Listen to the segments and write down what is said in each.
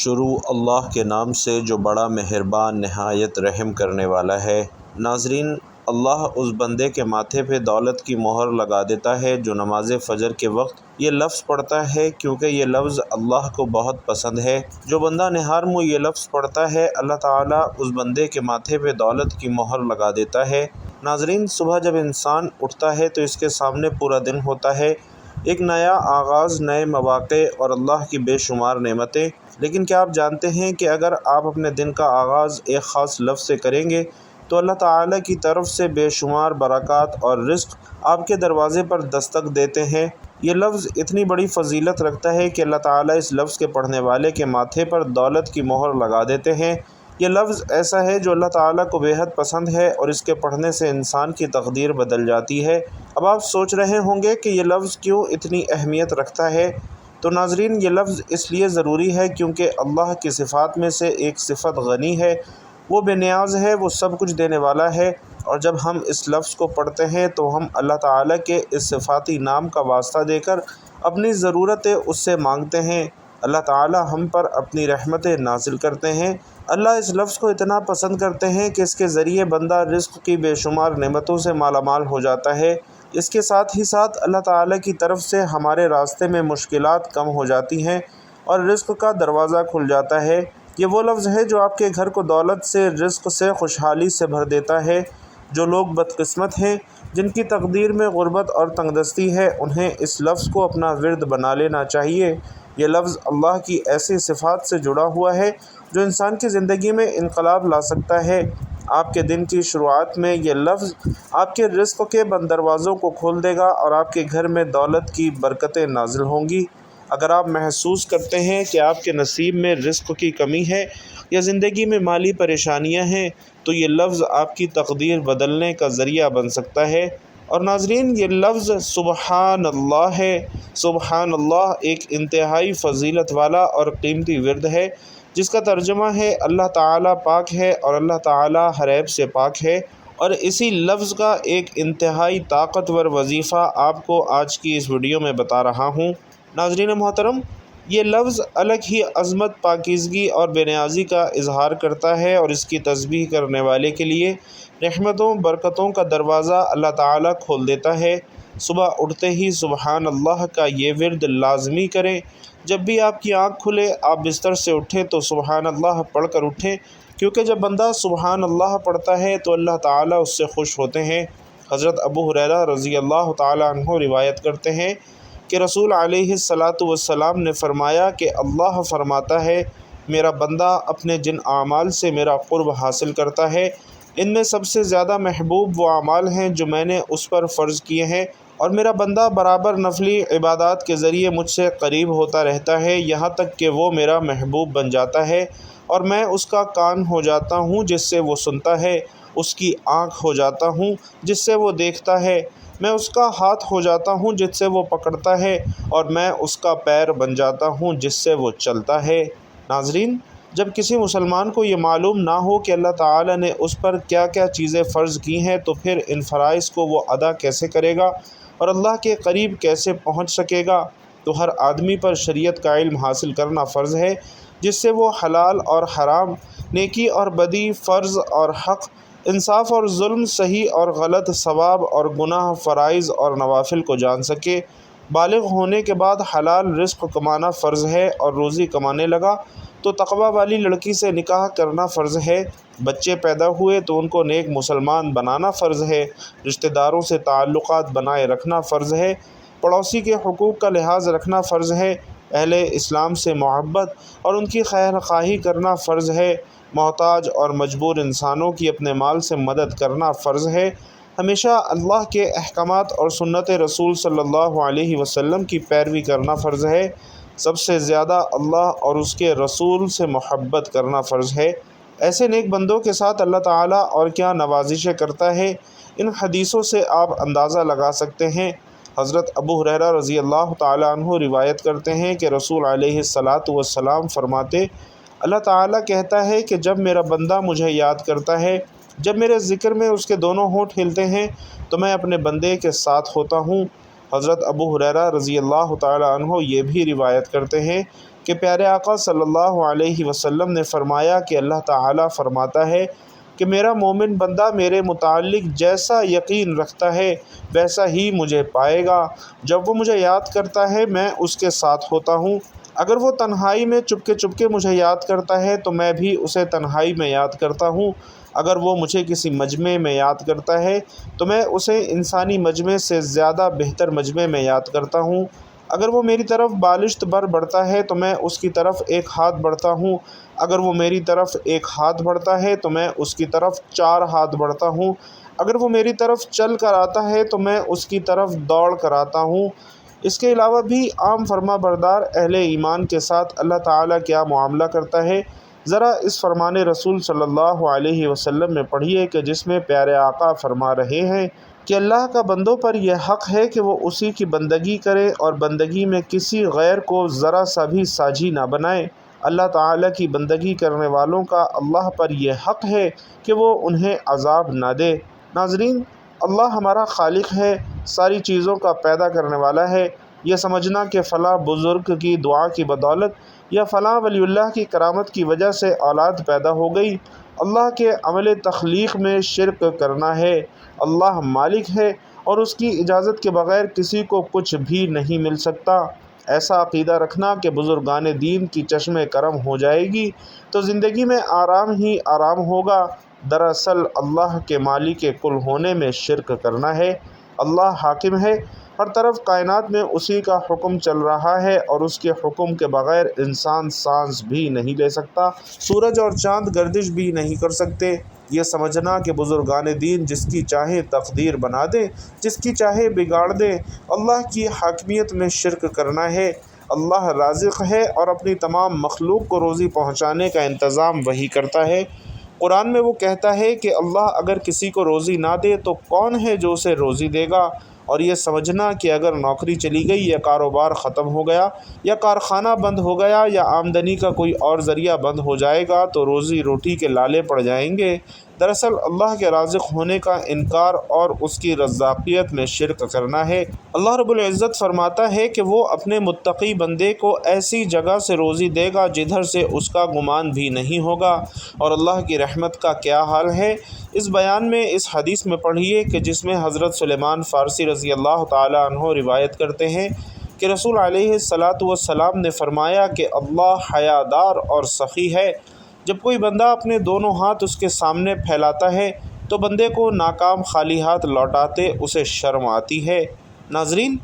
شروع اللہ کے نام سے جو بڑا مہربان نہایت رحم کرنے والا ہے۔ ناظرین، اللہ اس بندے کے ماتھے پہ دولت کی مہر لگا دیتا ہے جو نماز فجر کے وقت یہ لفظ پڑھتا ہے، کیونکہ یہ لفظ اللہ کو بہت پسند ہے۔ جو بندہ نہار منہ یہ لفظ پڑھتا ہے، اللہ تعالیٰ اس بندے کے ماتھے پہ دولت کی مہر لگا دیتا ہے۔ ناظرین، صبح جب انسان اٹھتا ہے تو اس کے سامنے پورا دن ہوتا ہے، ایک نیا آغاز، نئے مواقع اور اللہ کی بے شمار نعمتیں۔ لیکن کیا آپ جانتے ہیں کہ اگر آپ اپنے دن کا آغاز ایک خاص لفظ سے کریں گے تو اللہ تعالیٰ کی طرف سے بے شمار برکات اور رزق آپ کے دروازے پر دستک دیتے ہیں۔ یہ لفظ اتنی بڑی فضیلت رکھتا ہے کہ اللہ تعالیٰ اس لفظ کے پڑھنے والے کے ماتھے پر دولت کی مہر لگا دیتے ہیں۔ یہ لفظ ایسا ہے جو اللہ تعالیٰ کو بے حد پسند ہے اور اس کے پڑھنے سے انسان کی تقدیر بدل جاتی ہے۔ اب آپ سوچ رہے ہوں گے کہ یہ لفظ کیوں اتنی اہمیت رکھتا ہے؟ تو ناظرین، یہ لفظ اس لیے ضروری ہے کیونکہ اللہ کی صفات میں سے ایک صفت غنی ہے، وہ بے نیاز ہے، وہ سب کچھ دینے والا ہے، اور جب ہم اس لفظ کو پڑھتے ہیں تو ہم اللہ تعالیٰ کے اس صفاتی نام کا واسطہ دے کر اپنی ضرورتیں اس سے مانگتے ہیں۔ اللہ تعالیٰ ہم پر اپنی رحمتیں نازل کرتے ہیں۔ اللہ اس لفظ کو اتنا پسند کرتے ہیں کہ اس کے ذریعے بندہ رزق کی بے شمار نعمتوں سے مالا مال ہو جاتا ہے۔ اس کے ساتھ ہی ساتھ اللہ تعالیٰ کی طرف سے ہمارے راستے میں مشکلات کم ہو جاتی ہیں اور رزق کا دروازہ کھل جاتا ہے۔ یہ وہ لفظ ہے جو آپ کے گھر کو دولت سے، رزق سے، خوشحالی سے بھر دیتا ہے۔ جو لوگ بدقسمت ہیں، جن کی تقدیر میں غربت اور تنگدستی ہے، انہیں اس لفظ کو اپنا ورد بنا لینا چاہیے۔ یہ لفظ اللہ کی ایسی صفات سے جڑا ہوا ہے جو انسان کی زندگی میں انقلاب لا سکتا ہے۔ آپ کے دن کی شروعات میں یہ لفظ آپ کے رزق کے بند دروازوں کو کھول دے گا اور آپ کے گھر میں دولت کی برکتیں نازل ہوں گی۔ اگر آپ محسوس کرتے ہیں کہ آپ کے نصیب میں رزق کی کمی ہے یا زندگی میں مالی پریشانیاں ہیں تو یہ لفظ آپ کی تقدیر بدلنے کا ذریعہ بن سکتا ہے۔ اور ناظرین، یہ لفظ سبحان اللہ ہے۔ سبحان اللہ ایک انتہائی فضیلت والا اور قیمتی ورد ہے جس کا ترجمہ ہے اللہ تعالیٰ پاک ہے اور اللہ تعالیٰ ہر عیب سے پاک ہے، اور اسی لفظ کا ایک انتہائی طاقتور وظیفہ آپ کو آج کی اس ویڈیو میں بتا رہا ہوں۔ ناظرین محترم، یہ لفظ الگ ہی عظمت، پاکیزگی اور بے نیازی کا اظہار کرتا ہے، اور اس کی تسبیح کرنے والے کے لیے رحمتوں، برکتوں کا دروازہ اللہ تعالیٰ کھول دیتا ہے۔ صبح اٹھتے ہی سبحان اللہ کا یہ ورد لازمی کریں۔ جب بھی آپ کی آنکھ کھلے، آپ بستر سے اٹھیں تو سبحان اللہ پڑھ کر اٹھیں، کیونکہ جب بندہ سبحان اللہ پڑھتا ہے تو اللہ تعالیٰ اس سے خوش ہوتے ہیں۔ حضرت ابو ہریرہ رضی اللہ تعالیٰ عنہ روایت کرتے ہیں کہ رسول علیہ الصلاۃ والسلام نے فرمایا کہ اللہ فرماتا ہے، میرا بندہ اپنے جن اعمال سے میرا قرب حاصل کرتا ہے، ان میں سب سے زیادہ محبوب وہ اعمال ہیں جو میں نے اس پر فرض کیے ہیں، اور میرا بندہ برابر نفلی عبادات کے ذریعے مجھ سے قریب ہوتا رہتا ہے، یہاں تک کہ وہ میرا محبوب بن جاتا ہے، اور میں اس کا کان ہو جاتا ہوں جس سے وہ سنتا ہے، اس کی آنکھ ہو جاتا ہوں جس سے وہ دیکھتا ہے، میں اس کا ہاتھ ہو جاتا ہوں جس سے وہ پکڑتا ہے، اور میں اس کا پیر بن جاتا ہوں جس سے وہ چلتا ہے۔ ناظرین، جب کسی مسلمان کو یہ معلوم نہ ہو کہ اللہ تعالیٰ نے اس پر کیا کیا چیزیں فرض کی ہیں تو پھر ان فرائض کو وہ ادا کیسے کرے گا اور اللہ کے قریب کیسے پہنچ سکے گا؟ تو ہر آدمی پر شریعت کا علم حاصل کرنا فرض ہے، جس سے وہ حلال اور حرام، نیکی اور بدی، فرض اور حق، انصاف اور ظلم، صحیح اور غلط، ثواب اور گناہ، فرائض اور نوافل کو جان سکے۔ بالغ ہونے کے بعد حلال رزق کمانا فرض ہے، اور روزی کمانے لگا تو تقوی والی لڑکی سے نکاح کرنا فرض ہے۔ بچے پیدا ہوئے تو ان کو نیک مسلمان بنانا فرض ہے۔ رشتہ داروں سے تعلقات بنائے رکھنا فرض ہے۔ پڑوسی کے حقوق کا لحاظ رکھنا فرض ہے۔ اہل اسلام سے محبت اور ان کی خیر خواہی کرنا فرض ہے۔ محتاج اور مجبور انسانوں کی اپنے مال سے مدد کرنا فرض ہے۔ ہمیشہ اللہ کے احکامات اور سنت رسول صلی اللہ علیہ وسلم کی پیروی کرنا فرض ہے۔ سب سے زیادہ اللہ اور اس کے رسول سے محبت کرنا فرض ہے۔ ایسے نیک بندوں کے ساتھ اللہ تعالیٰ اور کیا نوازشیں کرتا ہے، ان حدیثوں سے آپ اندازہ لگا سکتے ہیں۔ حضرت ابو ہریرہ رضی اللہ تعالیٰ عنہ روایت کرتے ہیں کہ رسول علیہ الصلاۃ والسلام فرماتے، اللہ تعالیٰ کہتا ہے کہ جب میرا بندہ مجھے یاد کرتا ہے، جب میرے ذکر میں اس کے دونوں ہونٹ ہلتے ہیں تو میں اپنے بندے کے ساتھ ہوتا ہوں۔ حضرت ابو ہریرہ رضی اللہ تعالیٰ عنہ یہ بھی روایت کرتے ہیں کہ پیارے آقا صلی اللہ علیہ وسلم نے فرمایا کہ اللہ تعالیٰ فرماتا ہے کہ میرا مومن بندہ میرے متعلق جیسا یقین رکھتا ہے ویسا ہی مجھے پائے گا۔ جب وہ مجھے یاد کرتا ہے میں اس کے ساتھ ہوتا ہوں۔ اگر وہ تنہائی میں چپکے چپکے مجھے یاد کرتا ہے تو میں بھی اسے تنہائی میں یاد کرتا ہوں۔ اگر وہ مجھے کسی مجمع میں یاد کرتا ہے تو میں اسے انسانی مجمع سے زیادہ بہتر مجمع میں یاد کرتا ہوں۔ اگر وہ میری طرف بالشت بر بڑھتا ہے تو میں اس کی طرف ایک ہاتھ بڑھتا ہوں۔ اگر وہ میری طرف ایک ہاتھ بڑھتا ہے تو میں اس کی طرف 4 ہاتھ بڑھتا ہوں۔ اگر وہ میری طرف چل کر آتا ہے تو میں اس کی طرف دوڑ کر آتا ہوں۔ اس کے علاوہ بھی عام فرما بردار اہل ایمان کے ساتھ اللہ تعالیٰ کیا معاملہ کرتا ہے، ذرا اس فرمان رسول صلی اللہ علیہ وسلم میں پڑھیے کہ جس میں پیارے آقا فرما رہے ہیں کہ اللہ کا بندوں پر یہ حق ہے کہ وہ اسی کی بندگی کرے اور بندگی میں کسی غیر کو ذرا سا بھی ساجی نہ بنائے۔ اللہ تعالیٰ کی بندگی کرنے والوں کا اللہ پر یہ حق ہے کہ وہ انہیں عذاب نہ دے۔ ناظرین، اللہ ہمارا خالق ہے، ساری چیزوں کا پیدا کرنے والا ہے۔ یہ سمجھنا کہ فلاں بزرگ کی دعا کی بدولت یا فلاں ولی اللہ کی کرامت کی وجہ سے اولاد پیدا ہو گئی، اللہ کے عمل تخلیق میں شرک کرنا ہے۔ اللہ مالک ہے اور اس کی اجازت کے بغیر کسی کو کچھ بھی نہیں مل سکتا۔ ایسا عقیدہ رکھنا کہ بزرگان دین کی چشم کرم ہو جائے گی تو زندگی میں آرام ہی آرام ہوگا، دراصل اللہ کے مالک کل ہونے میں شرک کرنا ہے۔ اللہ حاکم ہے، ہر طرف کائنات میں اسی کا حکم چل رہا ہے اور اس کے حکم کے بغیر انسان سانس بھی نہیں لے سکتا، سورج اور چاند گردش بھی نہیں کر سکتے۔ یہ سمجھنا کہ بزرگان دین جس کی چاہے تقدیر بنا دے، جس کی چاہے بگاڑ دے، اللہ کی حاکمیت میں شرک کرنا ہے۔ اللہ رازق ہے اور اپنی تمام مخلوق کو روزی پہنچانے کا انتظام وہی کرتا ہے۔ قرآن میں وہ کہتا ہے کہ اللہ اگر کسی کو روزی نہ دے تو کون ہے جو اسے روزی دے گا؟ اور یہ سمجھنا کہ اگر نوکری چلی گئی یا کاروبار ختم ہو گیا یا کارخانہ بند ہو گیا یا آمدنی کا کوئی اور ذریعہ بند ہو جائے گا تو روزی روٹی کے لالے پڑ جائیں گے، دراصل اللہ کے رازق ہونے کا انکار اور اس کی رزاقیت میں شرک کرنا ہے۔ اللہ رب العزت فرماتا ہے کہ وہ اپنے متقی بندے کو ایسی جگہ سے روزی دے گا جدھر سے اس کا گمان بھی نہیں ہوگا۔ اور اللہ کی رحمت کا کیا حال ہے، اس بیان میں اس حدیث میں پڑھیے کہ جس میں حضرت سلیمان فارسی رضی اللہ تعالیٰ عنہ روایت کرتے ہیں کہ رسول علیہ السلام نے فرمایا کہ اللہ حیادار اور سخی ہے۔ جب کوئی بندہ اپنے دونوں ہاتھ اس کے سامنے پھیلاتا ہے تو بندے کو ناکام خالی ہاتھ لوٹاتے اسے شرم آتی ہے۔ ناظرین،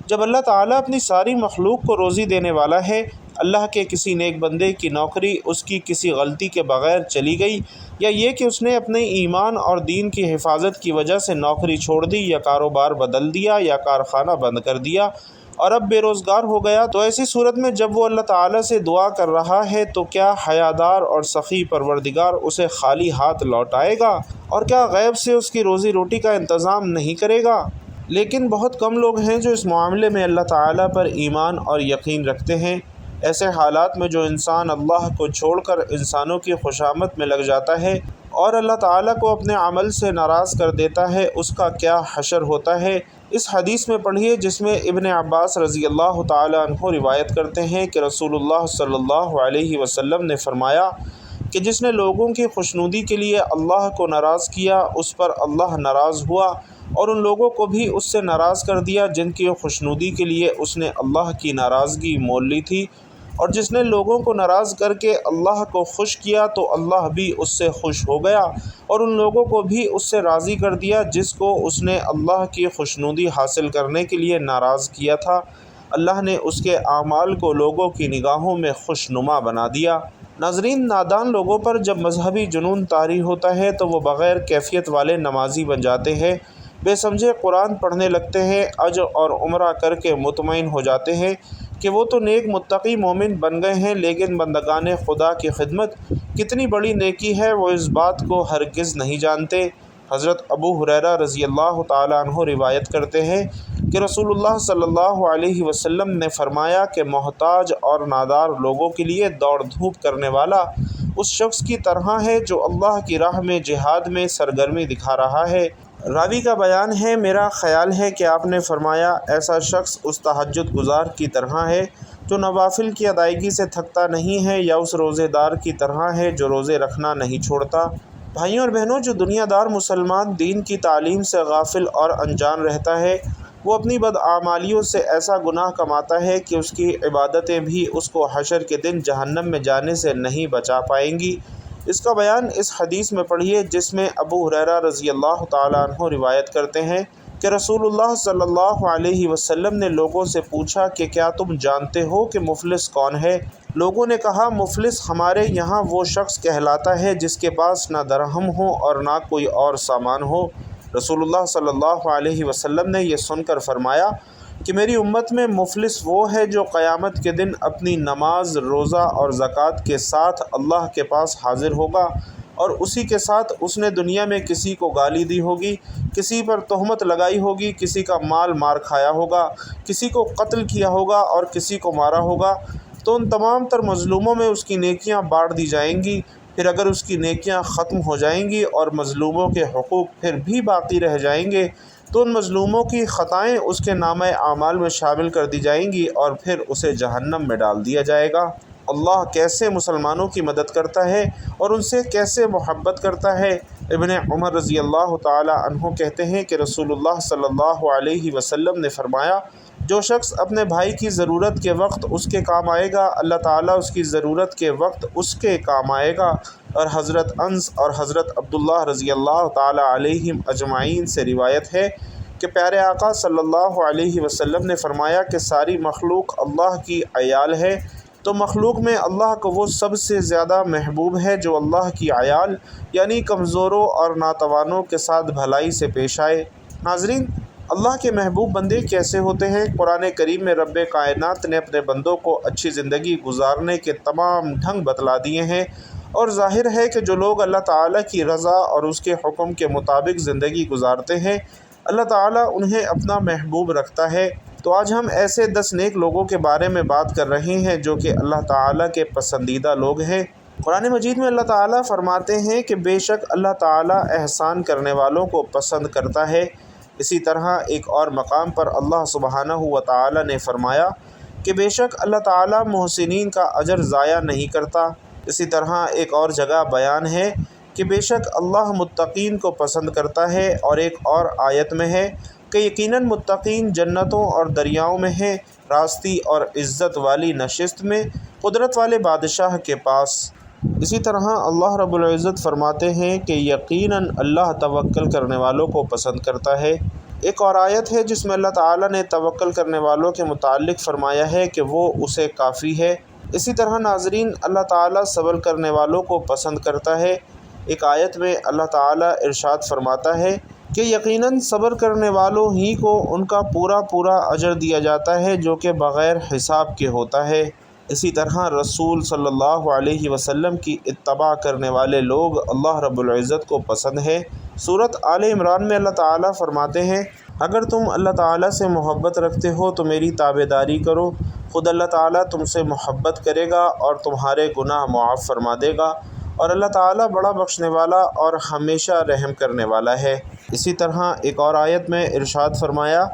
جب اللہ تعالیٰ اپنی ساری مخلوق کو روزی دینے والا ہے، اللہ کے کسی نیک بندے کی نوکری اس کی کسی غلطی کے بغیر چلی گئی یا یہ کہ اس نے اپنے ایمان اور دین کی حفاظت کی وجہ سے نوکری چھوڑ دی یا کاروبار بدل دیا یا کارخانہ بند کر دیا اور اب بے روزگار ہو گیا، تو ایسی صورت میں جب وہ اللہ تعالیٰ سے دعا کر رہا ہے تو کیا حیادار اور سخی پروردگار اسے خالی ہاتھ لوٹائے گا؟ اور کیا غیب سے اس کی روزی روٹی کا انتظام نہیں کرے گا؟ لیکن بہت کم لوگ ہیں جو اس معاملے میں اللہ تعالیٰ پر ایمان اور یقین رکھتے ہیں۔ ایسے حالات میں جو انسان اللہ کو چھوڑ کر انسانوں کی خوشامد میں لگ جاتا ہے اور اللہ تعالیٰ کو اپنے عمل سے ناراض کر دیتا ہے، اس کا کیا حشر ہوتا ہے۔ اس حدیث میں پڑھیے جس میں ابن عباس رضی اللہ تعالیٰ عنہ روایت کرتے ہیں کہ رسول اللہ صلی اللہ علیہ وسلم نے فرمایا کہ جس نے لوگوں کی خوشنودی کے لیے اللہ کو ناراض کیا اس پر اللہ ناراض ہوا اور ان لوگوں کو بھی اس سے ناراض کر دیا جن کی خوشنودی کے لیے اس نے اللہ کی ناراضگی مول لی تھی، اور جس نے لوگوں کو ناراض کر کے اللہ کو خوش کیا تو اللہ بھی اس سے خوش ہو گیا اور ان لوگوں کو بھی اس سے راضی کر دیا جس کو اس نے اللہ کی خوشنودی حاصل کرنے کے لیے ناراض کیا تھا۔ اللہ نے اس کے اعمال کو لوگوں کی نگاہوں میں خوشنما بنا دیا۔ ناظرین، نادان لوگوں پر جب مذہبی جنون طاری ہوتا ہے تو وہ بغیر کیفیت والے نمازی بن جاتے ہیں، بے سمجھے قرآن پڑھنے لگتے ہیں، حج اور عمرہ کر کے مطمئن ہو جاتے ہیں کہ وہ تو نیک متقی مومن بن گئے ہیں، لیکن بندگان خدا کی خدمت کتنی بڑی نیکی ہے وہ اس بات کو ہرگز نہیں جانتے۔ حضرت ابو ہریرہ رضی اللہ تعالیٰ عنہ روایت کرتے ہیں کہ رسول اللہ صلی اللہ علیہ وسلم نے فرمایا کہ محتاج اور نادار لوگوں کے لیے دوڑ دھوپ کرنے والا اس شخص کی طرح ہے جو اللہ کی راہ میں جہاد میں سرگرمی دکھا رہا ہے۔ راوی کا بیان ہے، میرا خیال ہے کہ آپ نے فرمایا ایسا شخص اس تہجد گزار کی طرح ہے جو نوافل کی ادائیگی سے تھکتا نہیں ہے یا اس روزے دار کی طرح ہے جو روزے رکھنا نہیں چھوڑتا۔ بھائیوں اور بہنوں، جو دنیا دار مسلمان دین کی تعلیم سے غافل اور انجان رہتا ہے، وہ اپنی بدعمالیوں سے ایسا گناہ کماتا ہے کہ اس کی عبادتیں بھی اس کو حشر کے دن جہنم میں جانے سے نہیں بچا پائیں گی۔ اس کا بیان اس حدیث میں پڑھیے جس میں ابو ہریرہ رضی اللہ تعالیٰ عنہ روایت کرتے ہیں کہ رسول اللہ صلی اللہ علیہ وسلم نے لوگوں سے پوچھا کہ کیا تم جانتے ہو کہ مفلس کون ہے؟ لوگوں نے کہا، مفلس ہمارے یہاں وہ شخص کہلاتا ہے جس کے پاس نہ درہم ہو اور نہ کوئی اور سامان ہو۔ رسول اللہ صلی اللہ علیہ وسلم نے یہ سن کر فرمایا کہ میری امت میں مفلس وہ ہے جو قیامت کے دن اپنی نماز، روزہ اور زکوٰۃ کے ساتھ اللہ کے پاس حاضر ہوگا، اور اسی کے ساتھ اس نے دنیا میں کسی کو گالی دی ہوگی، کسی پر تہمت لگائی ہوگی، کسی کا مال مار کھایا ہوگا، کسی کو قتل کیا ہوگا اور کسی کو مارا ہوگا، تو ان تمام تر مظلوموں میں اس کی نیکیاں بانٹ دی جائیں گی۔ پھر اگر اس کی نیکیاں ختم ہو جائیں گی اور مظلوموں کے حقوق پھر بھی باقی رہ جائیں گے، تو ان مظلوموں کی خطائیں اس کے نامہ اعمال میں شامل کر دی جائیں گی اور پھر اسے جہنم میں ڈال دیا جائے گا۔ اللہ کیسے مسلمانوں کی مدد کرتا ہے اور ان سے کیسے محبت کرتا ہے۔ ابن عمر رضی اللہ تعالیٰ عنہ کہتے ہیں کہ رسول اللہ صلی اللہ علیہ وسلم نے فرمایا، جو شخص اپنے بھائی کی ضرورت کے وقت اس کے کام آئے گا، اللہ تعالیٰ اس کی ضرورت کے وقت اس کے کام آئے گا۔ اور حضرت انس اور حضرت عبداللہ رضی اللہ تعالیٰ علیہم اجمعین سے روایت ہے کہ پیارے آقا صلی اللہ علیہ وسلم نے فرمایا کہ ساری مخلوق اللہ کی عیال ہے، تو مخلوق میں اللہ کو وہ سب سے زیادہ محبوب ہے جو اللہ کی عیال یعنی کمزوروں اور ناتوانوں کے ساتھ بھلائی سے پیش آئے۔ ناظرین، اللہ کے محبوب بندے کیسے ہوتے ہیں؟ قرآن کریم میں رب کائنات نے اپنے بندوں کو اچھی زندگی گزارنے کے تمام ڈھنگ بتلا دیے ہیں، اور ظاہر ہے کہ جو لوگ اللہ تعالیٰ کی رضا اور اس کے حکم کے مطابق زندگی گزارتے ہیں، اللہ تعالیٰ انہیں اپنا محبوب رکھتا ہے۔ تو آج ہم ایسے 10 نیک لوگوں کے بارے میں بات کر رہے ہیں جو کہ اللہ تعالیٰ کے پسندیدہ لوگ ہیں۔ قرآن مجید میں اللہ تعالیٰ فرماتے ہیں کہ بے شک اللہ تعالیٰ احسان کرنے والوں کو پسند کرتا ہے۔ اسی طرح ایک اور مقام پر اللہ سبحانہ و تعالیٰ نے فرمایا کہ بے شک اللہ تعالیٰ محسنین کا اجر ضائع نہیں کرتا۔ اسی طرح ایک اور جگہ بیان ہے کہ بے شک اللہ متقین کو پسند کرتا ہے، اور ایک اور آیت میں ہے کہ یقیناً متقین جنتوں اور دریاؤں میں ہیں، راستی اور عزت والی نشست میں، قدرت والے بادشاہ کے پاس۔ اسی طرح اللہ رب العزت فرماتے ہیں کہ یقیناً اللہ توکل کرنے والوں کو پسند کرتا ہے۔ ایک اور آیت ہے جس میں اللہ تعالیٰ نے توکل کرنے والوں کے متعلق فرمایا ہے کہ وہ اسے کافی ہے۔ اسی طرح ناظرین، اللہ تعالیٰ صبر کرنے والوں کو پسند کرتا ہے۔ ایک آیت میں اللہ تعالیٰ ارشاد فرماتا ہے کہ یقیناً صبر کرنے والوں ہی کو ان کا پورا پورا اجر دیا جاتا ہے جو کہ بغیر حساب کے ہوتا ہے۔ اسی طرح رسول صلی اللہ علیہ وسلم کی اتباع کرنے والے لوگ اللہ رب العزت کو پسند ہے۔ سورۃ آل عمران میں اللہ تعالیٰ فرماتے ہیں، اگر تم اللہ تعالیٰ سے محبت رکھتے ہو تو میری تابعداری کرو، خود اللہ تعالیٰ تم سے محبت کرے گا اور تمہارے گناہ معاف فرما دے گا، اور اللہ تعالیٰ بڑا بخشنے والا اور ہمیشہ رحم کرنے والا ہے۔ اسی طرح ایک اور آیت میں ارشاد فرمایا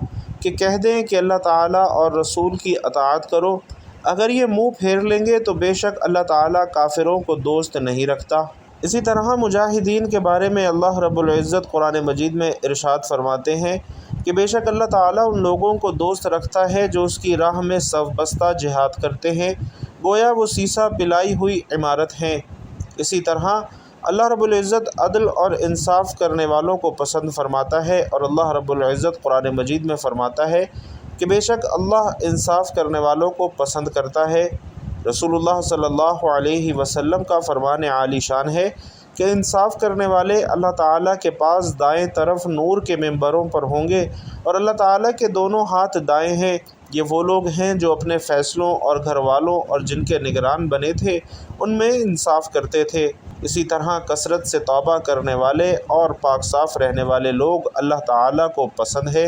کہ کہہ دیں کہ اللہ تعالیٰ اور رسول کی اطاعت کرو، اگر یہ منہ پھیر لیں گے تو بے شک اللہ تعالیٰ کافروں کو دوست نہیں رکھتا۔ اسی طرح مجاہدین کے بارے میں اللہ رب العزت قرآن مجید میں ارشاد فرماتے ہیں کہ بے شک اللہ تعالیٰ ان لوگوں کو دوست رکھتا ہے جو اس کی راہ میں صف بستہ جہاد کرتے ہیں، گویا وہ سیسہ پلائی ہوئی عمارت ہیں۔ اسی طرح اللہ رب العزت عدل اور انصاف کرنے والوں کو پسند فرماتا ہے، اور اللہ رب العزت قرآن مجید میں فرماتا ہے کہ بے شک اللہ انصاف کرنے والوں کو پسند کرتا ہے۔ رسول اللہ صلی اللہ علیہ وسلم کا فرمان عالی شان ہے کہ انصاف کرنے والے اللہ تعالیٰ کے پاس دائیں طرف نور کے ممبروں پر ہوں گے، اور اللہ تعالیٰ کے دونوں ہاتھ دائیں ہیں۔ یہ وہ لوگ ہیں جو اپنے فیصلوں اور گھر والوں اور جن کے نگران بنے تھے ان میں انصاف کرتے تھے۔ اسی طرح کثرت سے توبہ کرنے والے اور پاک صاف رہنے والے لوگ اللہ تعالیٰ کو پسند ہے۔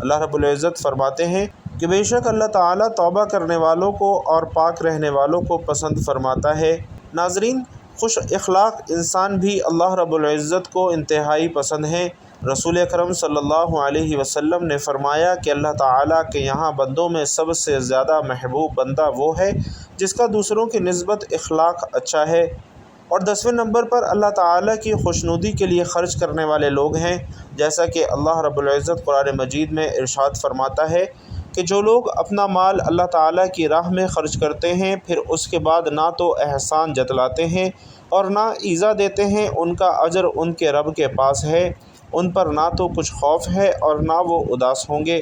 اللہ رب العزت فرماتے ہیں کہ بے شک اللہ تعالیٰ توبہ کرنے والوں کو اور پاک رہنے والوں کو پسند فرماتا ہے۔ ناظرین، خوش اخلاق انسان بھی اللہ رب العزت کو انتہائی پسند ہیں۔ رسول اکرم صلی اللہ علیہ وسلم نے فرمایا کہ اللہ تعالیٰ کے یہاں بندوں میں سب سے زیادہ محبوب بندہ وہ ہے جس کا دوسروں کی نسبت اخلاق اچھا ہے، اور 10ویں نمبر پر اللہ تعالیٰ کی خوشنودی کے لیے خرچ کرنے والے لوگ ہیں، جیسا کہ اللہ رب العزت قرآن مجید میں ارشاد فرماتا ہے کہ جو لوگ اپنا مال اللہ تعالیٰ کی راہ میں خرچ کرتے ہیں پھر اس کے بعد نہ تو احسان جتلاتے ہیں اور نہ ایذا دیتے ہیں، ان کا اجر ان کے رب کے پاس ہے، ان پر نہ تو کچھ خوف ہے اور نہ وہ اداس ہوں گے۔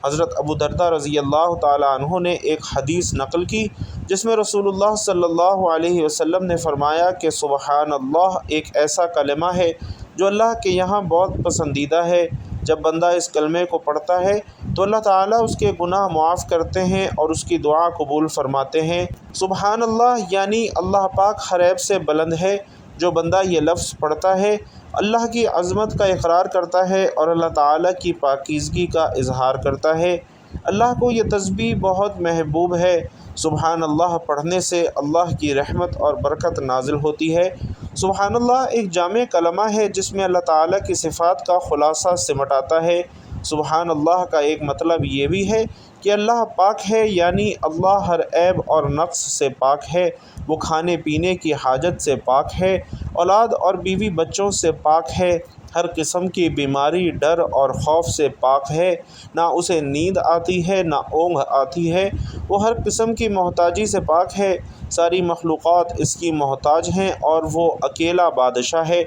حضرت ابو درداء رضی اللہ تعالیٰ عنہ نے ایک حدیث نقل کی جس میں رسول اللہ صلی اللہ علیہ وسلم نے فرمایا کہ سبحان اللہ ایک ایسا کلمہ ہے جو اللہ کے یہاں بہت پسندیدہ ہے۔ جب بندہ اس کلمے کو پڑھتا ہے تو اللہ تعالیٰ اس کے گناہ معاف کرتے ہیں اور اس کی دعا قبول فرماتے ہیں۔ سبحان اللہ یعنی اللہ پاک ہر عیب سے بلند ہے۔ جو بندہ یہ لفظ پڑھتا ہے اللہ کی عظمت کا اقرار کرتا ہے اور اللہ تعالیٰ کی پاکیزگی کا اظہار کرتا ہے۔ اللہ کو یہ تسبیح بہت محبوب ہے۔ سبحان اللہ پڑھنے سے اللہ کی رحمت اور برکت نازل ہوتی ہے۔ سبحان اللہ ایک جامع کلمہ ہے جس میں اللہ تعالیٰ کی صفات کا خلاصہ سمٹ آتا ہے۔ سبحان اللہ کا ایک مطلب یہ بھی ہے کہ اللہ پاک ہے، یعنی اللہ ہر عیب اور نقص سے پاک ہے، وہ کھانے پینے کی حاجت سے پاک ہے، اولاد اور بیوی بچوں سے پاک ہے، ہر قسم کی بیماری، ڈر اور خوف سے پاک ہے، نہ اسے نیند آتی ہے نہ اونگ آتی ہے، وہ ہر قسم کی محتاجی سے پاک ہے، ساری مخلوقات اس کی محتاج ہیں اور وہ اکیلا بادشاہ ہے،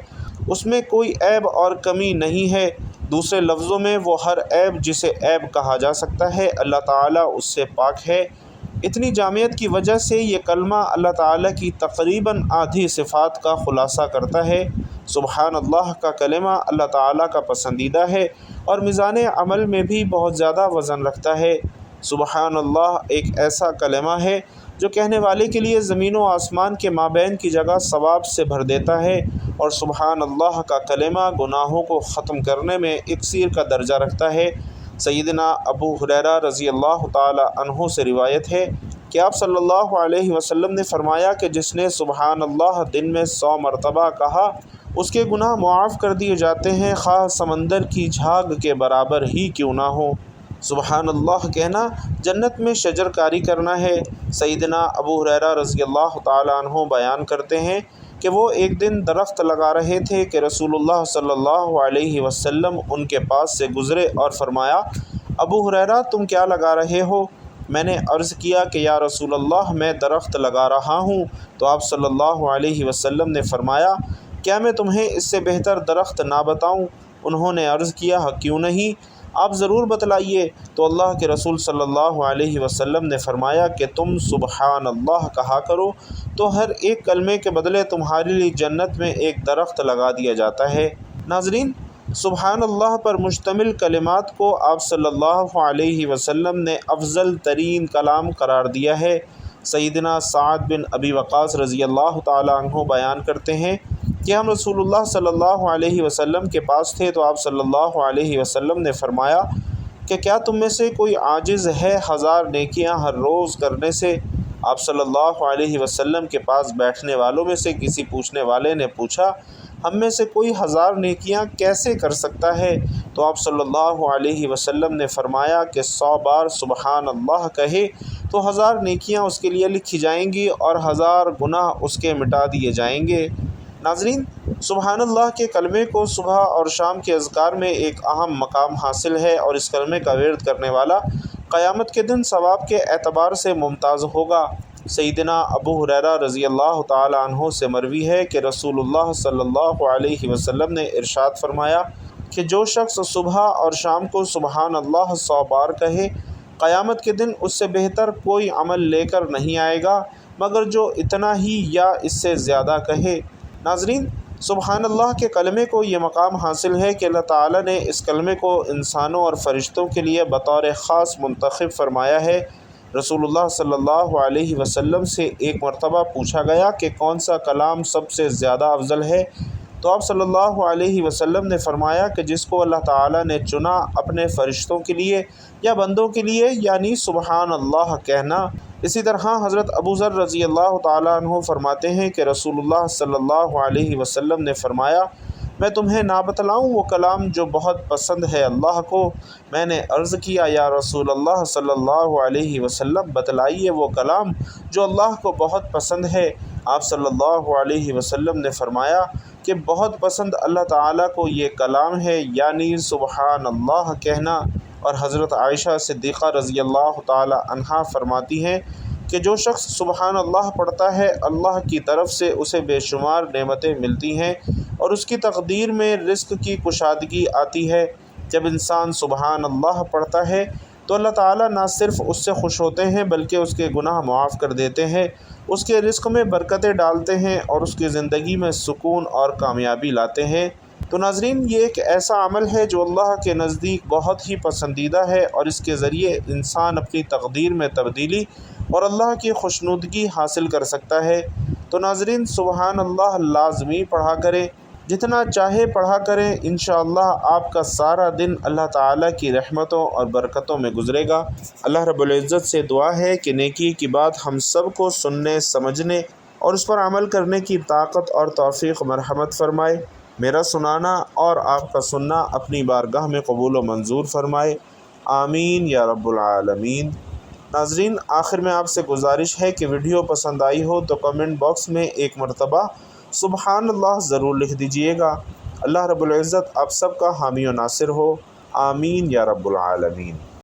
اس میں کوئی عیب اور کمی نہیں ہے۔ دوسرے لفظوں میں وہ ہر عیب جسے عیب کہا جا سکتا ہے اللہ تعالیٰ اس سے پاک ہے۔ اتنی جامعیت کی وجہ سے یہ کلمہ اللہ تعالیٰ کی تقریباً آدھی صفات کا خلاصہ کرتا ہے۔ سبحان اللہ کا کلمہ اللہ تعالیٰ کا پسندیدہ ہے اور میزان عمل میں بھی بہت زیادہ وزن رکھتا ہے۔ سبحان اللہ ایک ایسا کلمہ ہے جو کہنے والے کے لیے زمین و آسمان کے مابین کی جگہ ثواب سے بھر دیتا ہے، اور سبحان اللہ کا کلمہ گناہوں کو ختم کرنے میں اکسیر کا درجہ رکھتا ہے۔ سیدنا ابو ہریرہ رضی اللہ تعالی عنہ سے روایت ہے کہ آپ صلی اللہ علیہ وسلم نے فرمایا کہ جس نے سبحان اللہ دن میں 100 مرتبہ کہا اس کے گناہ معاف کر دیے جاتے ہیں، خواہ سمندر کی جھاگ کے برابر ہی کیوں نہ ہو۔ سبحان اللہ کہنا جنت میں شجر کاری کرنا ہے۔ سیدنا ابو ہریرہ رضی اللہ تعالی عنہ بیان کرتے ہیں کہ وہ ایک دن درخت لگا رہے تھے کہ رسول اللہ صلی اللہ علیہ وسلم ان کے پاس سے گزرے اور فرمایا، ابو ہریرہ تم کیا لگا رہے ہو؟ میں نے عرض کیا کہ یا رسول اللہ میں درخت لگا رہا ہوں، تو آپ صلی اللہ علیہ وسلم نے فرمایا، کیا میں تمہیں اس سے بہتر درخت نہ بتاؤں؟ انہوں نے عرض کیا کیوں نہیں، آپ ضرور بتلائیے۔ تو اللہ کے رسول صلی اللہ علیہ وسلم نے فرمایا کہ تم سبحان اللہ کہا کرو تو ہر ایک کلمے کے بدلے تمہارے لیے جنت میں ایک درخت لگا دیا جاتا ہے۔ ناظرین، سبحان اللہ پر مشتمل کلمات کو آپ صلی اللہ علیہ وسلم نے افضل ترین کلام قرار دیا ہے۔ سیدنا سعد بن ابی وقاص رضی اللہ تعالی عنہ بیان کرتے ہیں کہ ہم رسول اللہ صلی اللہ علیہ وسلم کے پاس تھے تو آپ صلی اللہ علیہ وسلم نے فرمایا کہ کیا تم میں سے کوئی عاجز ہے 1000 نیکیاں ہر روز کرنے سے؟ آپ صلی اللہ علیہ وسلم کے پاس بیٹھنے والوں میں سے کسی پوچھنے والے نے پوچھا، ہم میں سے کوئی 1000 نیکیاں کیسے کر سکتا ہے؟ تو آپ صلی اللہ علیہ وسلم نے فرمایا کہ 100 بار سبحان اللہ کہے تو 1000 نیکیاں اس کے لیے لکھی جائیں گی اور 1000 گناہ اس کے مٹا دیے جائیں گے۔ ناظرین، سبحان اللہ کے کلمے کو صبح اور شام کے اذکار میں ایک اہم مقام حاصل ہے، اور اس کلمے کا ورد کرنے والا قیامت کے دن ثواب کے اعتبار سے ممتاز ہوگا۔ سیدنا ابو ہریرہ رضی اللہ تعالی عنہ سے مروی ہے کہ رسول اللہ صلی اللہ علیہ وسلم نے ارشاد فرمایا کہ جو شخص صبح اور شام کو سبحان اللہ 100 بار کہے، قیامت کے دن اس سے بہتر کوئی عمل لے کر نہیں آئے گا مگر جو اتنا ہی یا اس سے زیادہ کہے۔ ناظرین، سبحان اللہ کے کلمے کو یہ مقام حاصل ہے کہ اللہ تعالیٰ نے اس کلمے کو انسانوں اور فرشتوں کے لیے بطور خاص منتخب فرمایا ہے۔ رسول اللہ صلی اللہ علیہ وسلم سے ایک مرتبہ پوچھا گیا کہ کون سا کلام سب سے زیادہ افضل ہے؟ تو آپ صلی اللہ علیہ وسلم نے فرمایا کہ جس کو اللہ تعالیٰ نے چنا اپنے فرشتوں کے لیے یا بندوں کے لیے، یعنی سبحان اللہ کہنا۔ اسی طرح حضرت ابو ذر رضی اللہ تعالیٰ عنہ فرماتے ہیں کہ رسول اللہ صلی اللہ علیہ وسلم نے فرمایا، میں تمہیں نہ بتلاؤں وہ کلام جو بہت پسند ہے اللہ کو؟ میں نے عرض کیا یا رسول اللہ صلی اللہ علیہ وسلم بتلائیے وہ کلام جو اللہ کو بہت پسند ہے۔ آپ صلی اللہ علیہ وسلم نے فرمایا کہ بہت پسند اللہ تعالیٰ کو یہ کلام ہے، یعنی سبحان اللہ کہنا۔ اور حضرت عائشہ صدیقہ رضی اللہ تعالی عنہا فرماتی ہیں کہ جو شخص سبحان اللہ پڑھتا ہے اللہ کی طرف سے اسے بے شمار نعمتیں ملتی ہیں اور اس کی تقدیر میں رزق کی کشادگی آتی ہے۔ جب انسان سبحان اللہ پڑھتا ہے تو اللہ تعالیٰ نہ صرف اس سے خوش ہوتے ہیں بلکہ اس کے گناہ معاف کر دیتے ہیں، اس کے رزق میں برکتیں ڈالتے ہیں اور اس کی زندگی میں سکون اور کامیابی لاتے ہیں۔ تو ناظرین، یہ ایک ایسا عمل ہے جو اللہ کے نزدیک بہت ہی پسندیدہ ہے اور اس کے ذریعے انسان اپنی تقدیر میں تبدیلی اور اللہ کی خوشنودگی حاصل کر سکتا ہے۔ تو ناظرین، سبحان اللہ لازمی پڑھا کریں، جتنا چاہے پڑھا کریں، انشاءاللہ آپ کا سارا دن اللہ تعالیٰ کی رحمتوں اور برکتوں میں گزرے گا۔ اللہ رب العزت سے دعا ہے کہ نیکی کی بات ہم سب کو سننے، سمجھنے اور اس پر عمل کرنے کی طاقت اور توفیق مرحمت فرمائے۔ میرا سنانا اور آپ کا سننا اپنی بارگاہ میں قبول و منظور فرمائے، آمین یا رب العالمین۔ ناظرین، آخر میں آپ سے گزارش ہے کہ ویڈیو پسند آئی ہو تو کمنٹ باکس میں ایک مرتبہ سبحان اللہ ضرور لکھ دیجئے گا۔ اللہ رب العزت آپ سب کا حامی و ناصر ہو، آمین یا رب العالمین۔